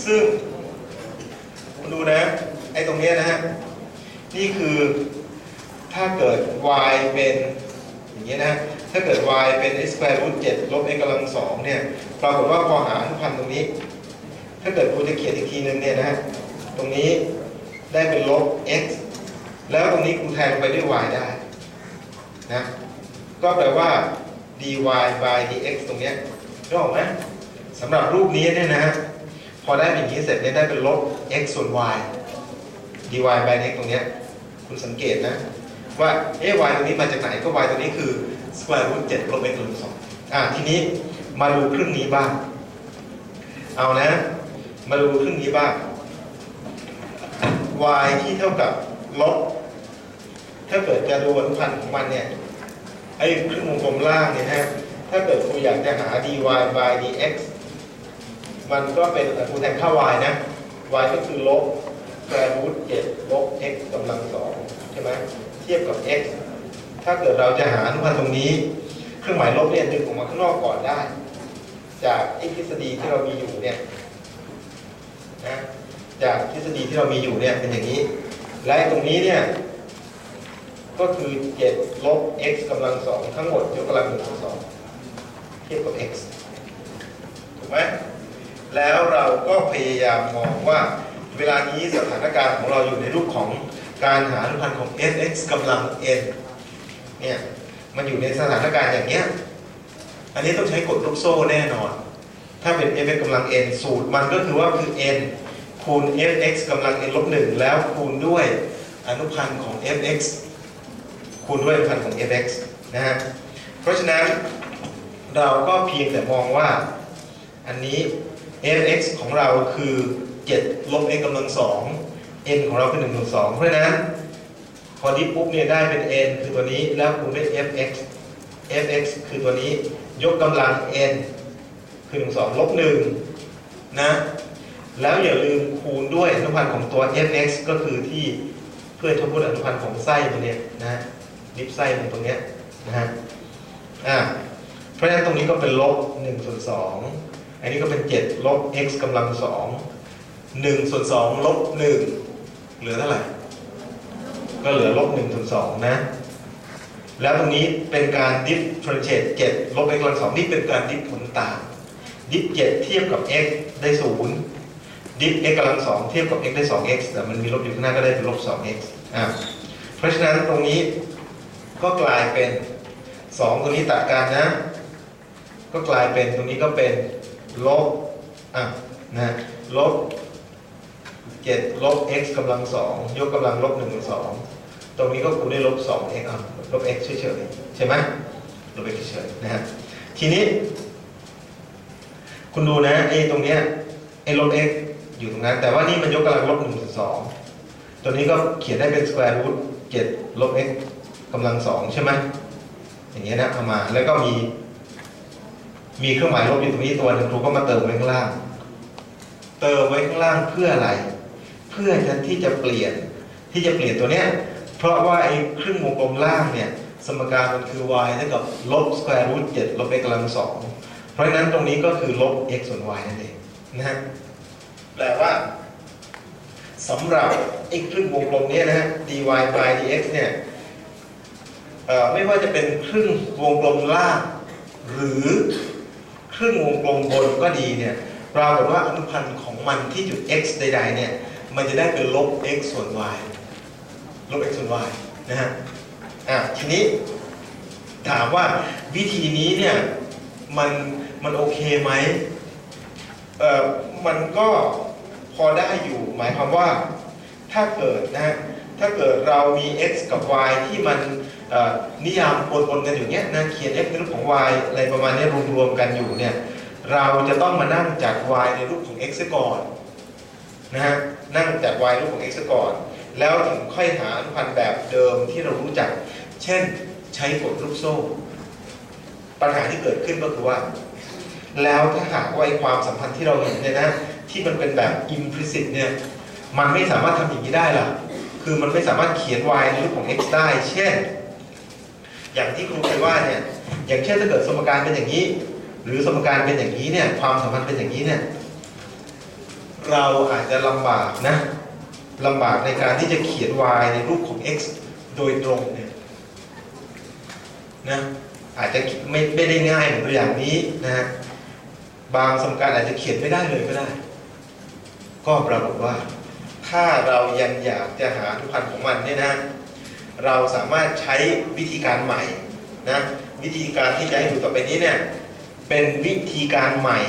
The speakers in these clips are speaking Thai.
ซึ่งคุณดูนะไอ้ตรงนี้นะฮะนี่คือถ้าเกิด y เป็นอย่างนี้นะถ้าเกิด y เป็น x square root 7 ลบ x กำลัง2เนี่ยปรากฏว่าพอหาอนุพันธ์ตรงนี้ถ้าเกิดคุณจะเขียนอีกทีนึงเนี่ยนะฮะตรงนี้ได้เป็นลบ x แล้วตรงนี้คุณแทนลงไปด้วย y ได้นะก็แปลว่า dy by dx ตรงนี้รู้ออกไหมสำหรับรูปนี้เนี่ยนะฮะพอได้อย่างนี้เสร็จเนี่ยได้เป็นลบ x ส่วน y dy by dx ตรงนี้คุณสังเกตนะว่าy ตรงนี้มาจากไหนก็ y ตรงนี้คือ square root 7 ลบ x ลบ2ทีนี้มาดูครึ่งนี้บ้างเอานะมาดูครึ่งนี้บ้าง y ที่เท่ากับลบถ้าเกิดจะดูอนุพันธ์ของมันเนี่ยไอ้ครึ่งวงกลมล่างเนี่ยนะถ้าเกิดคุณอยากจะหา dy by dx มันก็เป็นคุณแทนค่า y นะ y ก็คือลบ square root 7 ลบ x กำลัง2ใช่ไหมเทียบกับ x ถ้าเกิดเราจะหาอนุพันธ์ตรงนี้เครื่องหมายลบเนี่ยดึงออกมาข้างนอกก่อนได้จากทฤษฎีที่เรามีอยู่เนี่ยนะจากทฤษฎีที่เรามีอยู่เนี่ยเป็นอย่างนี้และตรงนี้เนี่ยก็คือ7 ลบ x กำลัง2ทั้งหมดยกกำลัง1 2เทียบกับ x ถูกไหมแล้วเราก็พยายามมองว่าเวลานี้สถานการณ์ของเราอยู่ในรูปของการหาอนุพันธ์ของ f(x) กำลัง n เนี่ยมันอยู่ในสถานการณ์อย่างเงี้ยอันนี้ต้องใช้กฎลูกโซ่แน่นอนถ้าเป็น f(x) กำลัง n สูตรมันก็คือว่าคือ n คูณ f(x) กำลัง n ลบ 1แล้วคูณด้วยอนุพันธ์ของ f(x) คูณด้วยอนุพันธ์ของ f(x) นะฮะเพราะฉะนั้นเราก็เพียงแต่มองว่าอันนี้ f(x) ของเราคือ7 ลบ x กำลัง2 n ของเราคือ1 2เพราะฉะนั้นพอดิฟปุ๊บเนี่ยได้เป็น n คือตัวนี้แล้วคูณด้วย fx คือตัวนี้ยกกำลัง n คือ1 2 ลบ 1นะแล้วอย่าลืมคูณด้วยอนุพันธ์ของตัว fx ก็คือที่เพื่อนเขาพูดอนุพันธ์ของไส้มันเนี่ยนะดิฟไส้มันตรงเนี้ยนะฮะเพราะฉะนั้นตรงนี้ก็เป็นลบ1 ส่วน 2อันนี้ก็เป็น7 ลบ x กำลัง2 1 ส่วน 2 ลบ 1เหลือเท่าไหร่ก็เหลือลบ1 ส่วน 2นะแล้วตรงนี้เป็นการ differentiate 7 ลบ x กำลัง2นี่เป็นการดิฟผลต่างดิฟ7เทียบกับ x ได้0ดิฟ x กำลัง2เทียบกับ x ได้ 2x แต่มันมีลบอยู่ข้างหน้าก็ได้เป็นลบ 2x เพราะฉะนั้นตรงนี้ก็กลายเป็น2ตัวนี้ตัดกันนะก็กลายเป็นตรงนี้ก็เป็นลบนะลบ7 ลบ x กำลัง2ยกกำลังลบ1 2ตรงนี้ก็คูณได้ลบ 2x ลบ x เฉยๆใช่ไหมลบ x เฉยๆนะฮะทีนี้คุณดูนะไอ้ตรงเนี้ยไอ้ลบ x อยู่ตรงนั้นแต่ว่านี่มันยกกำลังลบ1 2ตัวนี้ก็เขียนได้เป็น square root 7 ลบ x กำลัง2ใช่ไหมอย่างเงี้ยนะเอามาแล้วก็มีเครื่องหมายลบอยู่ตรงนี้ตัวนึงครูก็มาเติมไว้ข้างล่างเติมไว้ข้างล่างเพื่ออะไรเพื่อที่จะเปลี่ยนตัวเนี้ยเพราะว่าไอ้ครึ่งวงกลมล่างเนี่ยสมการมันคือ y เท่ากับลบ square root 7 ลบ x กำลัง2เพราะฉะนั้นตรงนี้ก็คือลบ x ส่วน y นั่นเองนะฮะแปลว่าสำหรับไอ้ครึ่งวงกลมนี้นะฮะ dy by dx เนี่ยไม่ว่าจะเป็นครึ่งวงกลมล่างหรือครึ่งวงกลมบนก็ดีเนี่ยปรากฏว่าอนุพันธ์ของมันที่จุด x ใดๆเนี่ยมันจะได้เป็นลบ x ส่วน y ลบ x ส่วน y นะฮะทีนี้ถามว่าวิธีนี้เนี่ยมันโอเคไหมมันก็พอได้อยู่หมายความว่าถ้าเกิดนะฮะถ้าเกิดเรามี x กับ y ที่มันนิยามปนกันอยู่เนี้ยนะเขียน x ในรูปของ y อะไรประมาณนี้รวมๆกันอยู่เนี่ยเราจะต้องมานั่งจัด y ในรูปของ x ก่อนนะฮะนั่งจัด y รูปของ x ก่อนแล้วถึงค่อยหาอนุพันธ์แบบเดิมที่เรารู้จักเช่นใช้กฎลูกโซ่ปัญหาที่เกิดขึ้นก็คือว่าแล้วถ้าหากว่าความสัมพันธ์ที่เราเห็นเนี่ยนะที่มันเป็นแบบ implicit เนี่ยมันไม่สามารถทำอย่างนี้ได้หรอคือมันไม่สามารถเขียน y ในรูปของ x ได้เช่นอย่างที่ครูเคยว่าเนี่ยอย่างเช่นถ้าเกิดสมการเป็นอย่างนี้หรือสมการเป็นอย่างนี้เนี่ยความสัมพันธ์เป็นอย่างนี้เนี่ย เราอาจจะลำบากนะลำบากในการที่จะเขียน y ในรูปของ x โดยตรงเนี่ยนะอาจจะไม่ได้ง่ายเหมือนตัวอย่างนี้นะฮะบางสมการอาจจะเขียนไม่ได้เลยก็ได้ก็ปรากฏว่าถ้าเรายังอยากจะหาอนุพันธ์ของมันเนี่ยนะเราสามารถใช้วิธีการใหม่นะวิธีการที่จะให้ดูต่อไปนี้เนี่ยเป็นวิธีการใหม่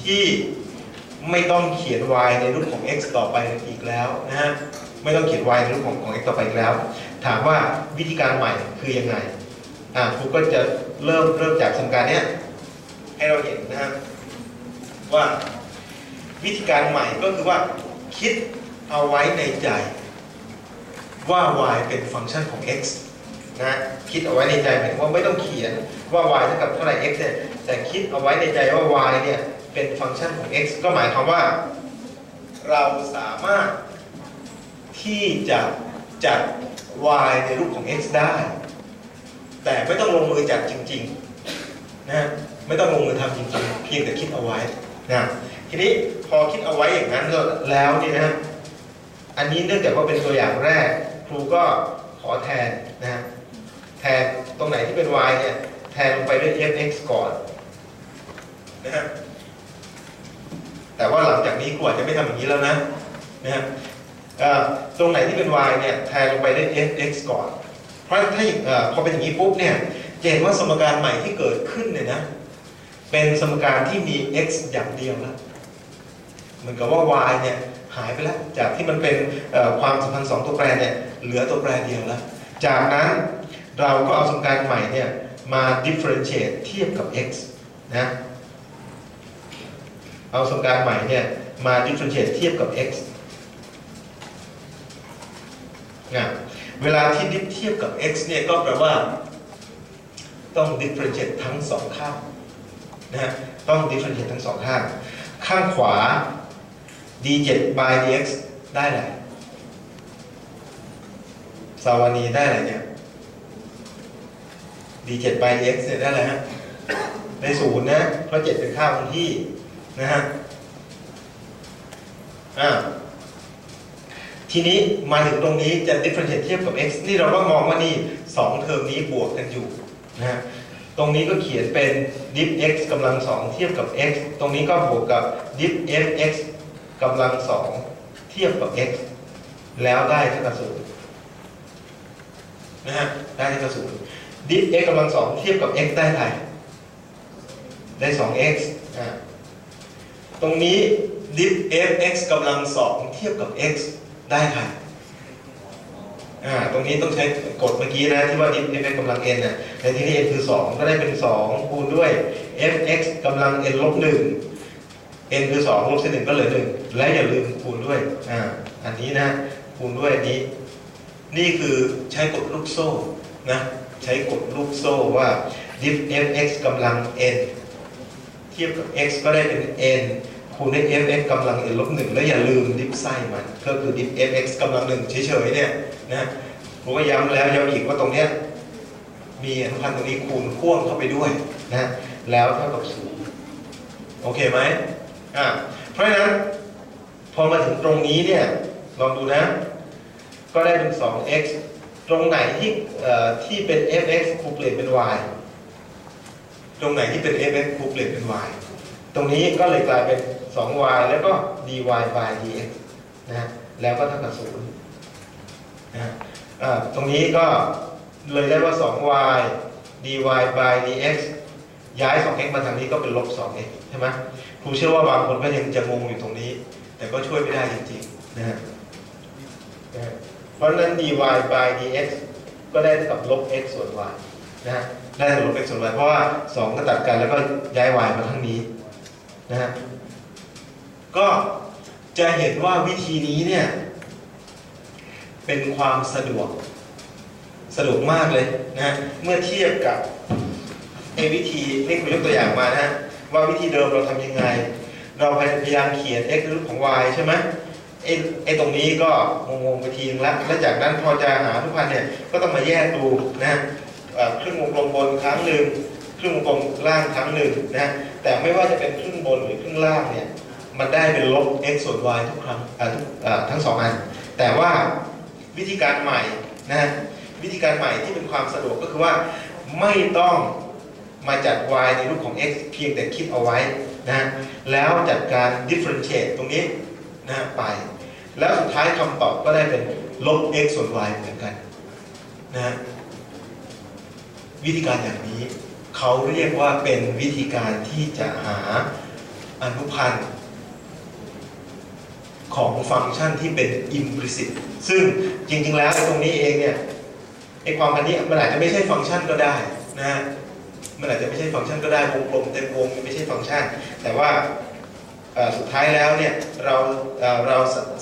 ที่ไม่ต้องเขียน y ในรูปของ x ต่อไปอีกแล้วนะฮะไม่ต้องเขียน y ในรูปของ x ต่อไปอีกแล้วถามว่าวิธีการใหม่คือยังไงครูก็จะเริ่มจากสมการเนี้ยให้เราเห็นนะฮะว่าวิธีการใหม่ก็คือว่าคิดเอาไว้ในใจว่า y เป็นฟังก์ชันของ x นะคิดเอาไว้ในใจหมายถึงว่าไม่ต้องเขียนว่า y เท่ากับเท่าไหร่ x เนี่ยแต่คิดเอาไว้ในใจว่า y เนี่ยเป็นฟังก์ชันของ x ก็หมายความว่าเราสามารถที่จะจัด y ในรูปของ x ได้แต่ไม่ต้องลงมือจัดจริงๆนะไม่ต้องลงมือทำจริงๆเพียงแต่คิดเอาไว้นะทีนี้พอคิดเอาไว้อย่างนั้นแล้วนี่นะอันนี้เนื่องจากว่าเป็นตัวอย่างแรกครูก็ขอแทนนะแทนตรงไหนที่เป็น y เนี่ยแทนลงไปด้วย f(x) ก่อนนะฮะแต่ว่าหลังจากนี้ครูอาจจะไม่ทำอย่างนี้แล้วนะฮะตรงไหนที่เป็น y เนี่ยแทนลงไปด้วย f(x) ก่อนเพราะถ้าพอเป็นอย่างนี้ปุ๊บเนี่ยจะเห็นว่าสมการใหม่ที่เกิดขึ้นเนี่ยนะเป็นสมการที่มี x อย่างเดียวแล้วเหมือนกับว่า y เนี่ยหายไปแล้วจากที่มันเป็นความสัมพันธ์2ตัวแปรเนี่ยเหลือตัวแปรเดียวแล้วจากนั้นเราก็เอาสมการใหม่เนี่ยมา differentiate เทียบกับ x นะเอาสมการใหม่เนี่ยมา differentiate เทียบกับ x นะเวลาที่ดิฟเทียบกับ x เนี่ยก็แปลว่าต้อง differentiate ทั้ง2ข้างนะฮะต้อง differentiate ทั้ง2ข้างข้างขวา d7 by dx ได้อะไรสาวนีได้อะไรเนี่ย d7 by dx เนี่ยได้อะไรฮะได้0นะเพราะ7เป็นค่าคงที่นะฮะทีนี้มาถึงตรงนี้จะ differentiate เทียบกับ x นี่เราก็มองว่านี่2เทอมนี้บวกกันอยู่นะฮะตรงนี้ก็เขียนเป็น diff x กำลัง2เทียบกับ x ตรงนี้ก็บวกกับ diff f(x) กำลัง2เทียบกับ x แล้วได้เท่ากับ0นะฮะได้เท่ากับ0 diff x กำลัง2เทียบกับ x ได้เท่าไหร่ได้ 2x ตรงนี้ diff f(x) กำลัง2เทียบกับ x ได้เท่าไหร่ตรงนี้ต้องใช้กฎเมื่อกี้นะที่ว่า diff f(x) กำลัง n น่ะในที่นี้ n คือ2ก็ได้เป็น2คูณด้วย f(x) กำลัง n ลบ1n คือ2ลบ1ก็เหลือ1และอย่าลืมคูณด้วยอันนี้นะคูณด้วยอันนี้นี่คือใช้กฎลูกโซ่นะใช้กฎลูกโซ่ว่า diff f(x) กำลัง n เทียบกับ x ก็ได้เป็น n คูณด้วย f(x) กำลัง n ลบ1แล้วอย่าลืมดิฟไส้มันก็คือ diff f(x) กำลัง1เฉยๆเนี่ยนะผมก็ย้ำแล้วย้ำอีกว่าตรงเนี้ยมีอนุพันธ์ตรงนี้คูณพ่วงเข้าไปด้วยนะแล้วเท่ากับ0โอเคไหมเพราะฉะนั้นพอมาถึงตรงนี้เนี่ยลองดูนะก็ได้เป็น 2x ตรงไหนที่เป็น f(x) ครูเปลี่ยนเป็น y ตรงไหนที่เป็น f(x) ครูเปลี่ยนเป็น y ตรงนี้ก็เลยกลายเป็น 2y แล้วก็ dy by dx นะแล้วก็เท่ากับ0นะตรงนี้ก็เลยได้ว่า 2y dy by dx ย้าย 2x มาทางนี้ก็เป็นลบ 2x ใช่ไหมครูเชื่อว่าบางคนก็ยังจะงงอยู่ตรงนี้แต่ก็ช่วยไม่ได้จริงๆนะฮะเพราะฉะนั้น dy by dx ก็ได้เท่ากับลบ x ส่วน y นะฮะได้ลบ x ส่วน y เพราะว่า2ก็ตัดกันแล้วก็ย้าย y มาทางนี้นะฮะก็จะเห็นว่าวิธีนี้เนี่ยเป็นความสะดวกมากเลยนะเมื่อเทียบกับวิธีนี่คุณยกตัวอย่างมานะว่าวิธีเดิมเราทำยังไงเราพยายามเขียน x ในรูปของ y ใช่ไหมตรงนี้ก็งงไปทีนึงแล้วและจากนั้นพอจะหาทุกพันเนี่ยก็ต้องมาแยกดูนะครึ่งวงกลมบนครั้งหนึ่งครึ่งวงกลมล่างครั้งหนึ่งนะแต่ไม่ว่าจะเป็นครึ่งบนหรือครึ่งล่างเนี่ย มันได้เป็นลบ x ส่วน y ทุกครั้งทั้งสองอันแต่ว่าวิธีการใหม่นะวิธีการใหม่ที่เป็นความสะดวกก็คือว่าไม่ต้องมาจัด y ในรูปของ x เพียงแต่คิดเอาไว้นะแล้วจัดการ differentiate ตรงนี้นะไปแล้วสุดท้ายคำตอบก็ได้เป็นลบ x ส่วน y เหมือนกันนะวิธีการอย่างนี้เขาเรียกว่าเป็นวิธีการที่จะหาอนุพันธ์ของฟังก์ชันที่เป็น implicit ซึ่งจริงๆแล้วตรงนี้เองเนี่ยไอ้ความพันนี้มันอาจจะไม่ใช่ฟังก์ชันก็ได้นะมันอาจจะไม่ใช่ฟังก์ชันก็ได้วงกลมเต็มวงมันไม่ใช่ฟังก์ชันแต่ว่าสุดท้ายแล้วเนี่ยเรา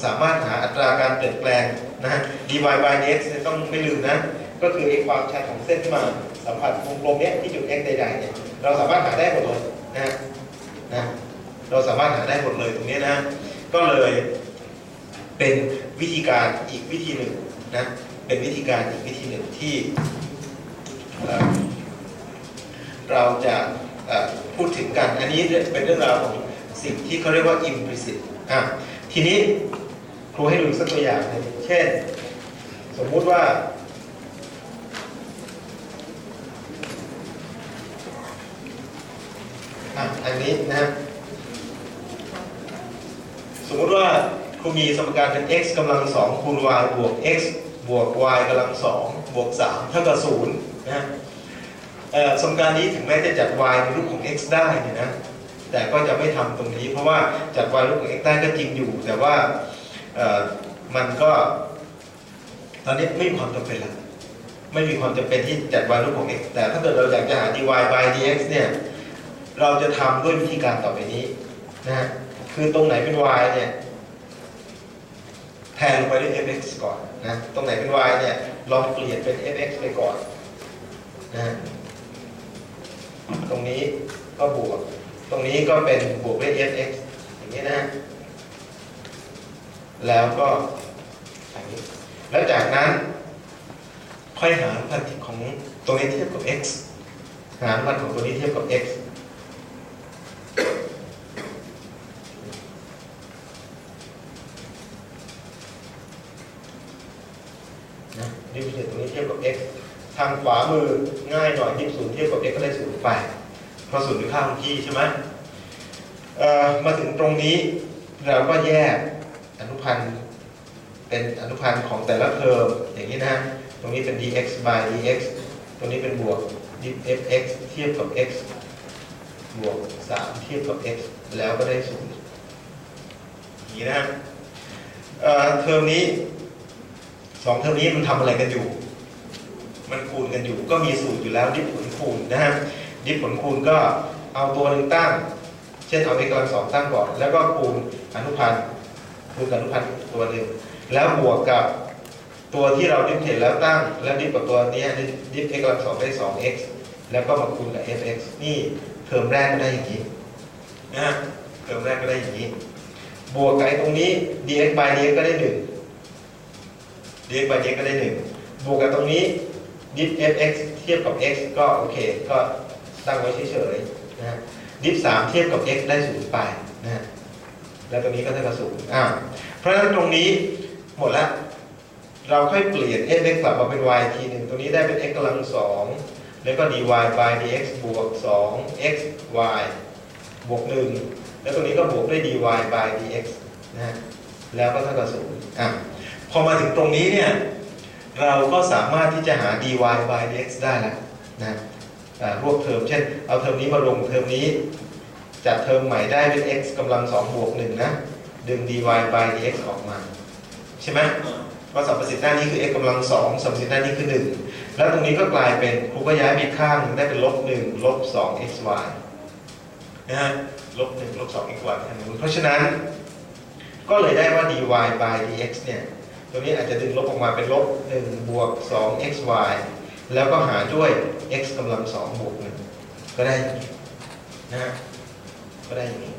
สามารถหาอัตราการเปลี่ยนแปลงนะฮะ dy by dx ต้องไม่ลืมนะก็คือไอ้ความชันของเส้นที่มาสัมผัสวงกลมเนี้ยที่จุด x ใดๆเนี่ยเราสามารถหาได้หมดเลยนะเราสามารถหาได้หมดเลยตรงนี้นะก็เลยเป็นวิธีการอีกวิธีหนึ่งนะเป็นวิธีการอีกวิธีหนึ่งที่เราจะพูดถึงกันอันนี้เป็นเรื่องราวของสิ่งที่เขาเรียกว่า implicit ทีนี้ครูให้ดูสักตัวอย่างหนึ่งเช่นสมมุติว่าอันนี้นะสมมุติว่าครูมีสมการเป็น x กำลัง2คูณ y บวก x บวก y กำลัง2บวก3เท่ากับ0นะสมการนี้ถึงแม้จะจัด y ในรูปของ x ได้เนี่ยนะแต่ก็จะไม่ทำตรงนี้เพราะว่าจัด y ในรูปของ x ได้ก็จริงอยู่แต่ว่ามันก็ตอนนี้ไม่มีความจำเป็นละไม่มีความจำเป็นที่จัด y ในรูปของ x แต่ถ้าเกิดเราอยากจะหา dy by dx เนี่ยเราจะทำด้วยวิธีการต่อไปนี้นะฮะคือตรงไหนเป็น y เนี่ยแทนลงไปด้วย fx ก่อนนะตรงไหนเป็น y เนี่ยลองเปลี่ยนเป็น fx ไปก่อนนะตรงนี้ก็บวกตรงนี้ก็เป็นบวกด้วย fx อย่างนี้นะแล้วก็อย่างนี้แล้วจากนั้นค่อยหาอนุพันธ์ของตรงนี้เทียบกับ x หาอนุพันธ์ของตัวนี้เทียบกับ xดิฟเฟอเรนซ์ตรงนี้เทียบกับ x ทางขวามือง่ายหน่อยดิฟ0เทียบกับ x ก็ได้0ไปเพราะ0เป็นค่าคงที่ใช่ไหมมาถึงตรงนี้เราก็แยกอนุพันธ์เป็นอนุพันธ์ของแต่ละเทอมอย่างนี้นะตรงนี้เป็น dx by dx ตรงนี้เป็นบวก fx เทียบกับ x บวก3เทียบกับ x แล้วก็ได้0อย่างนี้นะเทอมนี้2เทอมนี้มันทำอะไรกันอยู่มันคูณกันอยู่ก็มีสูตรอยู่แล้วดิฟผลคูณนะฮะดิฟผลคูณก็เอาตัวหนึ่งตั้งเช่นเอา x กำลัง2ตั้งก่อนแล้วก็คูณอนุพันธ์กับอนุพันธ์ตัวหนึ่งแล้วบวกกับตัวที่เราดิฟเห็นแล้วตั้งแล้วดิฟกับตัวนี้ดิฟ x กำลัง2ได้ 2x แล้วก็มาคูณกับ fx นี่เทอมแรกก็ได้อย่างนี้นะเทอมแรกก็ได้อย่างนี้บวกกับตรงนี้ dx by dx ก็ได้1dx by dx ก็ได้1บวกกับตรงนี้ diff fx เทียบกับ x ก็โอเคก็ตั้งไว้เฉยๆนะฮะ diff 3เทียบกับ x ได้0ไปนะฮะแล้วตรงนี้ก็เท่ากับ0เพราะฉะนั้นตรงนี้หมดแล้วเราค่อยเปลี่ยน fx กลับมาเป็น y ทีหนึ่งตรงนี้ได้เป็น x กำลัง2แล้วก็ dy by dx บวก 2x y บวก1แล้วตรงนี้ก็บวกด้วย dy by dx นะฮะแล้วก็เท่ากับ0พอมาถึงตรงนี้เนี่ยเราก็สามารถที่จะหา dy by dx ได้แล้วนะรวบเทอมเช่นเอาเทอมนี้มาลงเทอมนี้จัดเทอมใหม่ได้เป็น x กำลัง2บวก1นะดึง dy by dx ออกมาใช่ไหมเพราะสัมประสิทธิ์หน้านี้คือ x กำลัง2สัมประสิทธิ์หน้านี้คือ1แล้วตรงนี้ก็กลายเป็นครูก็ย้ายไปข้างได้เป็น-1 -2xy นะฮะ-1 -2xy เพราะฉะนั้นก็เลยได้ว่า dy by dx เนี่ยตรงนี้อาจจะดึงลบออกมาเป็น-1 บวก 2xy แล้วก็หาด้วย x กำลัง2บวก1ก็ได้อย่างนี้นะฮะก็ได้อย่างนี้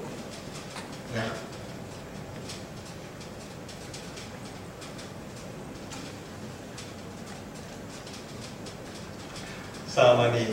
นะสวัสดี